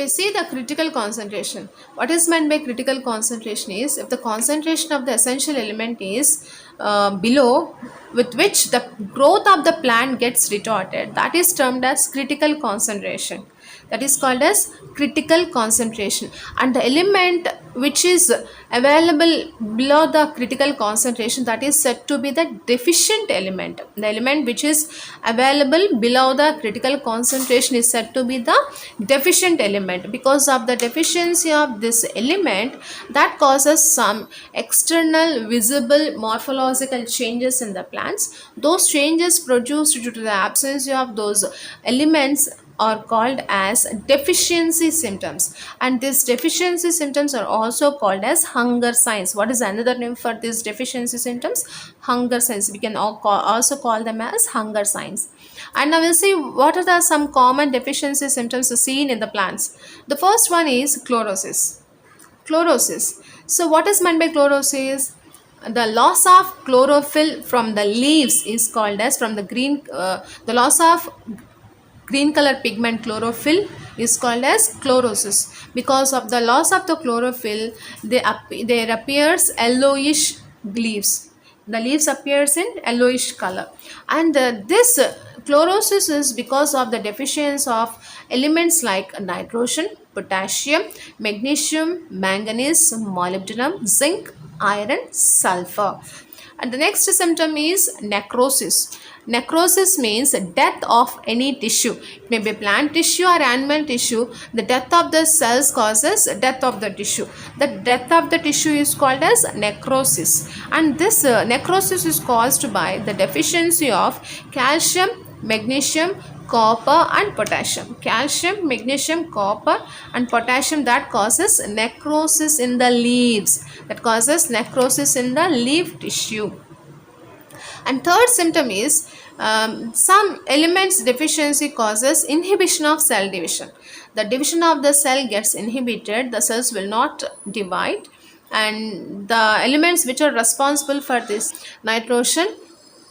we see the critical concentration, what is meant by critical concentration is if the concentration of the essential element is below with which the growth of the plant gets retarded, that is termed as critical concentration. That is called as critical concentration. And the element which is available below the critical concentration, that is said to be the deficient element. The element which is available below the critical concentration is said to be the deficient element. Because of the deficiency of this element, that causes some external visible morphological changes in the plants. Those changes produced due to the absence of those elements are called as deficiency symptoms, and these deficiency symptoms are also called as hunger signs. What is another name for these deficiency symptoms? Hunger signs. We can also call them as hunger signs. And now we'll see what are the some common deficiency symptoms seen in the plants. The first one is chlorosis. So what is meant by chlorosis? The loss of chlorophyll from the leaves is called as the loss of green color pigment chlorophyll is called as chlorosis. Because of the loss of the chlorophyll, there appears yellowish leaves. The leaves appears in yellowish color, and this chlorosis is because of the deficiency of elements like nitrogen, potassium, magnesium, manganese, molybdenum, zinc, iron, sulfur. And the next symptom is necrosis. Necrosis means death of any tissue. It may be plant tissue or animal tissue. The death of the cells causes death of the tissue. The death of the tissue is called as necrosis. And this necrosis is caused by the deficiency of calcium, magnesium, copper and potassium. Calcium, magnesium, copper and potassium, that causes necrosis in the leaves. That causes necrosis in the leaf tissue. And third symptom is some elements deficiency causes inhibition of cell division. The division of the cell gets inhibited, the cells will not divide, and the elements which are responsible for this: nitrogen,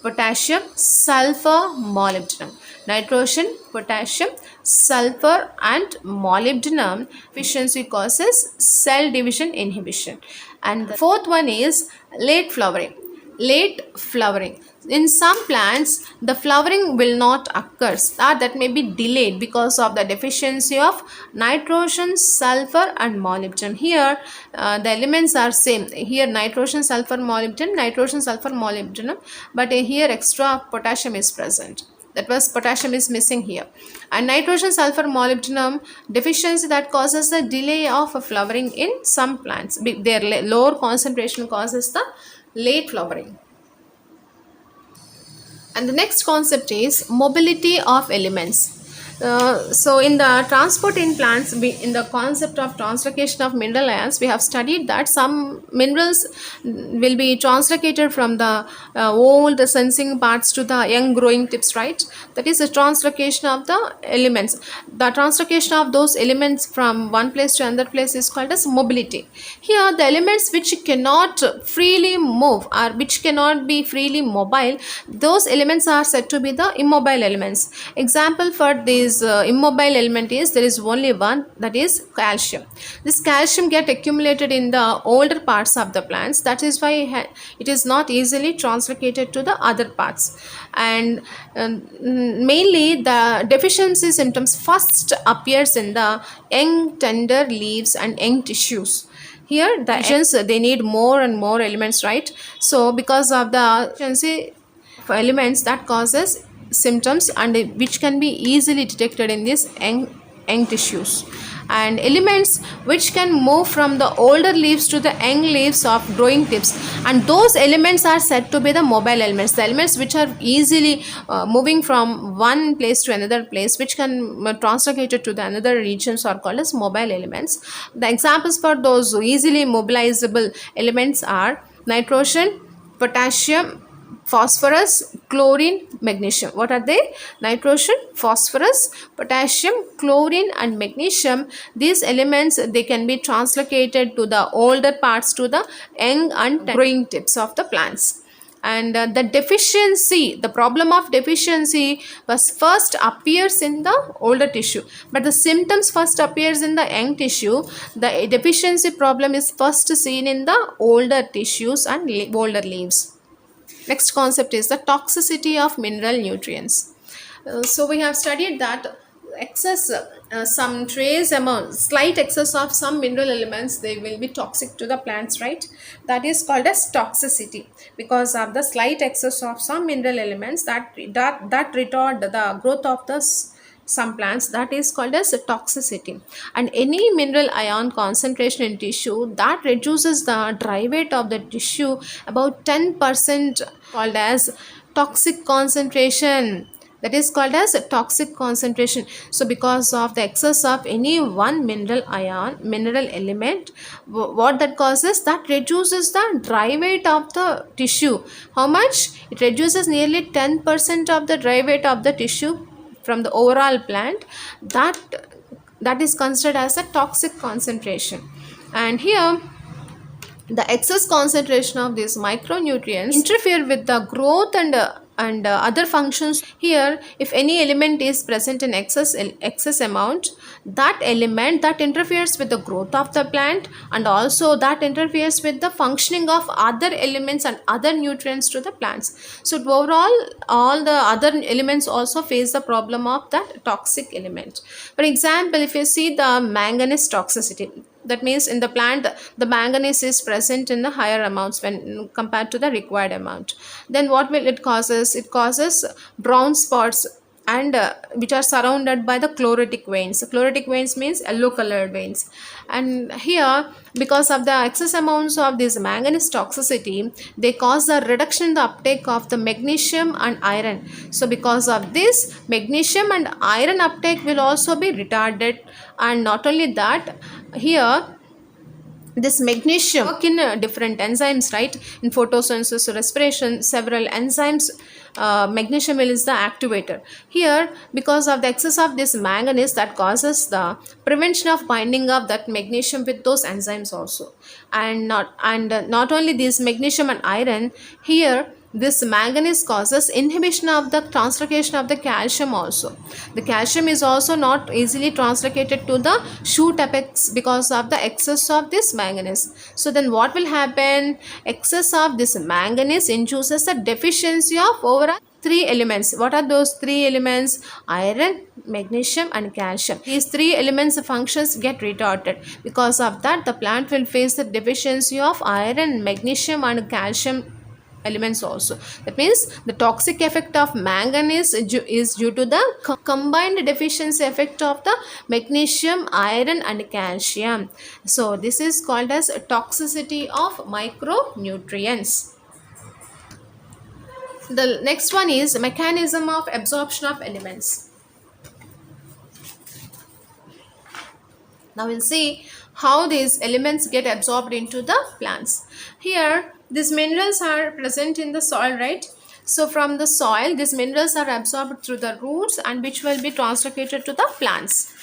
potassium, sulfur, molybdenum. Nitrogen, potassium, sulfur and molybdenum deficiency causes cell division inhibition. And the fourth one is late flowering. Late flowering. In some plants, the flowering will not occur, or that may be delayed because of the deficiency of nitrogen, sulfur and molybdenum. Here the elements are same. Here nitrogen, sulfur, molybdenum, but here extra potassium is present. That was potassium is missing here. And nitrogen, sulfur, molybdenum deficiency, that causes the delay of flowering in some plants. Their lower concentration causes the late flowering. And the next concept is mobility of elements. So in the transport in plants, in the concept of translocation of mineral ions, we have studied that some minerals will be translocated from the old sensing parts to the young growing tips, right? That is the translocation of the elements. The translocation of those elements from one place to another place is called as mobility. Here the elements which cannot freely move or which cannot be freely mobile, those elements are said to be the immobile elements. Example for this immobile element is there is only one, that is calcium. This calcium get accumulated in the older parts of the plants, that is why it is not easily translocated to the other parts. And mainly the deficiency symptoms first appears in the young tender leaves and young tissues. Here the agents, they need more and more elements, right? So because of the deficiency of elements, that causes symptoms and which can be easily detected in these young tissues. And elements which can move from the older leaves to the young leaves of growing tips, and those elements are said to be the mobile elements. The elements which are easily moving from one place to another place, which can translocate to the another regions, are called as mobile elements. The examples for those easily mobilizable elements are nitrogen, potassium, phosphorus, chlorine, magnesium. What are they? Nitrogen, phosphorus, potassium, chlorine and magnesium. These elements, they can be translocated to the older parts to the young and growing tips of the plants. And the deficiency, the problem of deficiency was first appears in the older tissue, but the symptoms first appears in the young tissue. The deficiency problem is first seen in the older tissues and older leaves. Next concept is the toxicity of mineral nutrients. So we have studied that excess, some trace amount, slight excess of some mineral elements, they will be toxic to the plants, right? That is called as toxicity, because of the slight excess of some mineral elements that retard the growth of the some plants, that is called as toxicity. And any mineral ion concentration in tissue that reduces the dry weight of the tissue about 10% called as toxic concentration, that is called as toxic concentration. So because of the excess of any one mineral element, what that causes, that reduces the dry weight of the tissue. How much? It reduces nearly 10% of the dry weight of the tissue from the overall plant. That is considered as a toxic concentration. And here the excess concentration of these micronutrients interfere with the growth and other functions. Here, if any element is present in excess amount, that element that interferes with the growth of the plant, and also that interferes with the functioning of other elements and other nutrients to the plants. So overall, all the other elements also face the problem of that toxic element. For example, if you see the manganese toxicity, that means in the plant the manganese is present in the higher amounts when compared to the required amount. Then what will it causes? It causes brown spots, and which are surrounded by the chlorotic veins. Chlorotic veins means yellow colored veins. And here, because of the excess amounts of this manganese toxicity, they cause a reduction in the uptake of the magnesium and iron. So because of this, magnesium and iron uptake will also be retarded. And not only that, here this magnesium work in different enzymes, right? In photosynthesis, respiration, several enzymes, magnesium is the activator. Here, because of the excess of this manganese, that causes the prevention of binding of that magnesium with those enzymes also. And not only this magnesium and iron, here this manganese causes inhibition of the translocation of the calcium also. The calcium is also not easily translocated to the shoot apex because of the excess of this manganese. So then what will happen? Excess of this manganese induces a deficiency of overall three elements. What are those three elements? Iron, magnesium and calcium. These three elements functions get retarded. Because of that, the plant will face the deficiency of iron, magnesium and calcium elements also. That means the toxic effect of manganese is due to the combined deficiency effect of the magnesium, iron and calcium. So this is called as toxicity of micronutrients. The next one is mechanism of absorption of elements. Now we'll see how these elements get absorbed into the plants. Here these minerals are present in the soil, right? So from the soil, these minerals are absorbed through the roots and which will be translocated to the plants.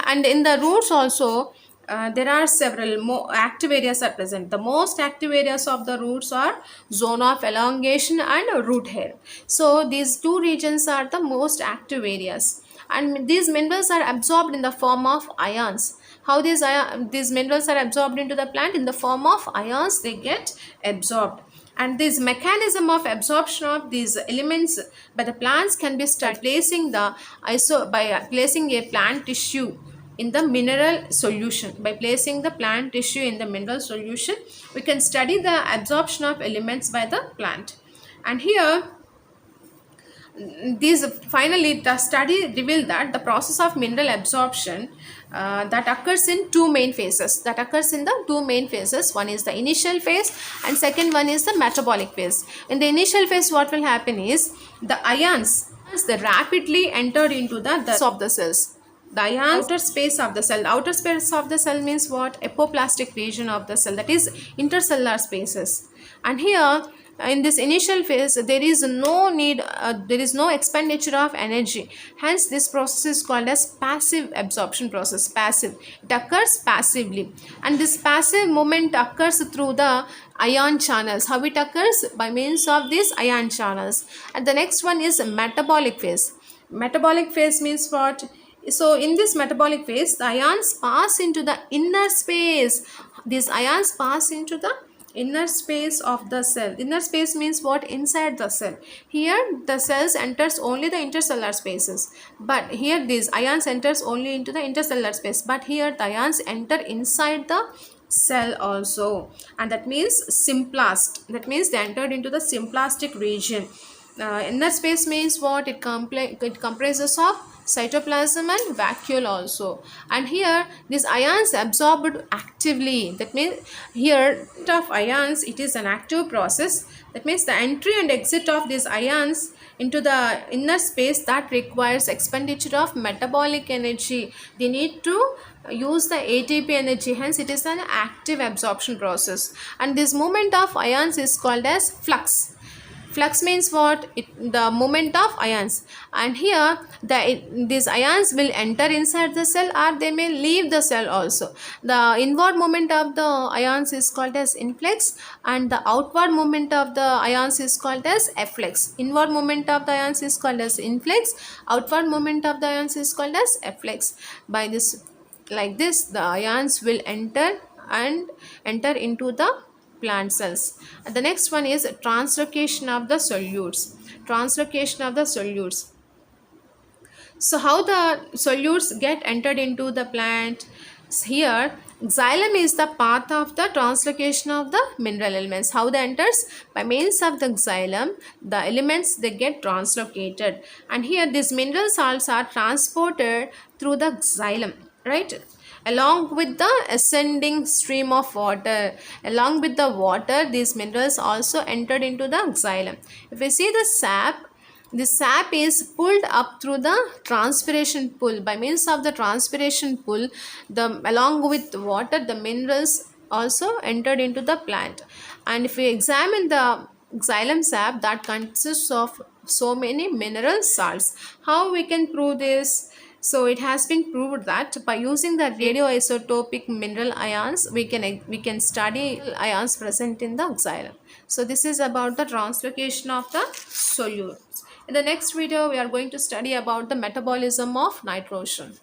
And in the roots also, there are several more active areas are present. The most active areas of the roots are zone of elongation and root hair. So these two regions are the most active areas. And these minerals are absorbed in the form of ions. How these minerals are absorbed into the plant? In the form of ions, they get absorbed. And this mechanism of absorption of these elements by the plants can be studied by placing a plant tissue in the mineral solution. By placing the plant tissue in the mineral solution, we can study the absorption of elements by the plant. And here finally the study revealed that the process of mineral absorption that occurs in two main phases. One is the initial phase and second one is the metabolic phase. In the initial phase, what will happen is the ions they rapidly entered into the of the cells. The ions outer space of the cell. The outer space of the cell means what? Apoplastic region of the cell, that is intercellular spaces. And here In this initial phase there is no need, there is no expenditure of energy, hence this process is called as passive absorption process. Passive, it occurs passively, and this passive movement occurs through the ion channels. How it occurs? By means of these ion channels. And the next one is metabolic phase. Metabolic phase means what? So in this metabolic phase the ions pass into the inner space. These ions pass into the inner space of the cell. Inner space means what? Inside the cell. Here the cells enters only the intercellular spaces, but here these ions enters only into the intercellular space, but here the ions enter inside the cell also, and that means symplast. That means they entered into the symplastic region. Inner space means what? It comprises of cytoplasm and vacuole also, and here these ions absorbed actively. That means here of ions, it is an active process. That means the entry and exit of these ions into the inner space, that requires expenditure of metabolic energy. They need to use the ATP energy, hence it is an active absorption process. And this movement of ions is called as flux. Flux means what? The movement of ions, and here these ions will enter inside the cell, or they may leave the cell also. The inward movement of the ions is called as influx, and the outward movement of the ions is called as efflux. Inward movement of the ions is called as influx, outward movement of the ions is called as efflux. By this, like this, the ions will enter into the plant cells. And the next one is translocation of the solutes. Translocation of the solutes. So how the solutes get entered into the plant? Here xylem is the path of the translocation of the mineral elements. How they enters? By means of the xylem, the elements they get translocated, and here these mineral salts are transported through the xylem, right, along with the ascending stream of water. Along with the water, these minerals also entered into the xylem. If we see the sap, the sap is pulled up through the transpiration pull. By means of the transpiration pull, the along with water, the minerals also entered into the plant. And if we examine the xylem sap, that consists of so many mineral salts. How we can prove this? So it has been proved that by using the radioisotopic mineral ions, we can study ions present in the xylem. So this is about the translocation of the solutes. In the next video, we are going to study about the metabolism of nitrogen.